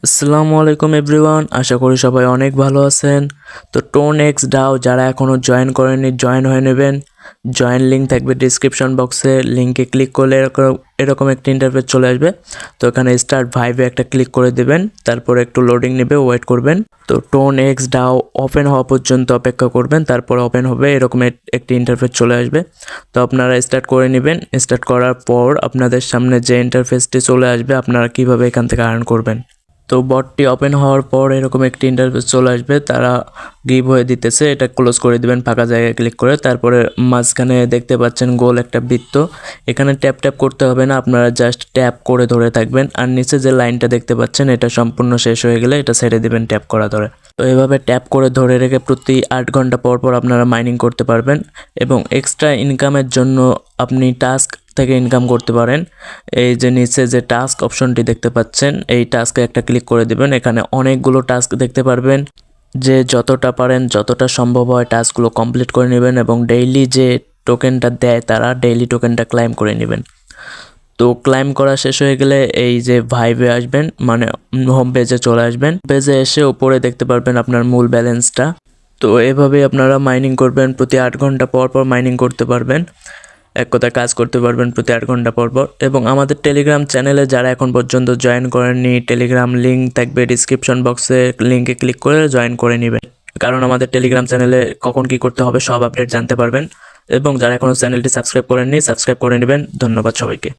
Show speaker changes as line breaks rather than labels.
আসসালামু আলাইকুম এভরিওয়ান, আশা করি সবাই অনেক ভালো আছেন। তো টোন এক্স ডাও যারা এখনও জয়েন করেননি জয়েন হয়ে নেবেন। জয়েন লিঙ্ক থাকবে ডিসক্রিপশন বক্সে, লিঙ্কে ক্লিক করলে এরকম একটা ইন্টারফেস চলে আসবে। তো এখানে স্টার্ট ভাইভে একটা ক্লিক করে দেবেন, তারপরে একটু লোডিং নেবে, ওয়েট করবেন। তো টোন এক্স ডাও ওপেন হওয়া পর্যন্ত অপেক্ষা করবেন, তারপর ওপেন হবে, এরকম একটি ইন্টারফেস চলে আসবে। তো আপনারা স্টার্ট করে নেবেন। স্টার্ট করার পর আপনাদের সামনে যে ইন্টারফেসটি চলে আসবে, আপনারা কিভাবে এখান থেকে আর্ন করবেন। তো বটটি ওপেন হওয়ার পর এরকম একটি ইন্টারফেস চলে আসবে, তারা গিভ হয়ে দিতেছে, এটা ক্লোজ করে দিবেন ফাঁকা জায়গায় ক্লিক করে। তারপরে মাঝখানে দেখতে পাচ্ছেন গোল একটা বৃত্ত, এখানে ট্যাপ ট্যাপ করতে হবে না, আপনারা জাস্ট ট্যাপ করে ধরে থাকবেন। আর নিচে যে লাইনটা দেখতে পাচ্ছেন এটা সম্পূর্ণ শেষ হয়ে গেলে এটা ছেড়ে দিবেন ট্যাপ করা ধরে। তো এভাবে ট্যাপ করে ধরে রেখে প্রতি 8 ঘন্টা পর পর আপনারা মাইনিং করতে পারবেন এবং এক্সট্রা ইনকামের জন্য আপনি টাস্ক থেকে ইনকাম করতে পারেন। এই যে নিচে যে টাস্ক অপশনটি দেখতে পাচ্ছেন, এই টাস্কে একটা ক্লিক করে দিবেন, এখানে অনেকগুলো টাস্ক দেখতে পারবেন। যে যতটা পারেন যতটা সম্ভব হয় টাস্কগুলো কমপ্লিট করে নেবেন এবং ডেইলি যে টোকেনটা দেয় তারা ডেইলি টোকেনটা ক্লাইম করে নেবেন। তো ক্লাইম করা শেষ হয়ে গেলে এই যে ভাইবে আসবেন, মানে হোম পেজে চলে আসবেন। পেজে এসে উপরে দেখতে পারবেন আপনার মূল ব্যালেন্সটা। তো এভাবেই আপনারা মাইনিং করবেন, প্রতি 8 ঘন্টা পর পর মাইনিং করতে পারবেন, এক কথায় কাজ করতে পারবেন প্রতি 8 ঘন্টা পর পর। এবং আমাদের টেলিগ্রাম চ্যানেলে যারা এখন পর্যন্ত জয়েন করেননি, টেলিগ্রাম লিঙ্ক থাকবে ডিসক্রিপশন বক্সে, লিঙ্কে ক্লিক করে জয়েন করে নেবেন। কারণ আমাদের টেলিগ্রাম চ্যানেলে কখন কি করতে হবে সব আপডেট জানতে পারবেন। এবং যারা এখনও চ্যানেলটি সাবস্ক্রাইব করেননি সাবস্ক্রাইব করে নেবেন। ধন্যবাদ সবাইকে।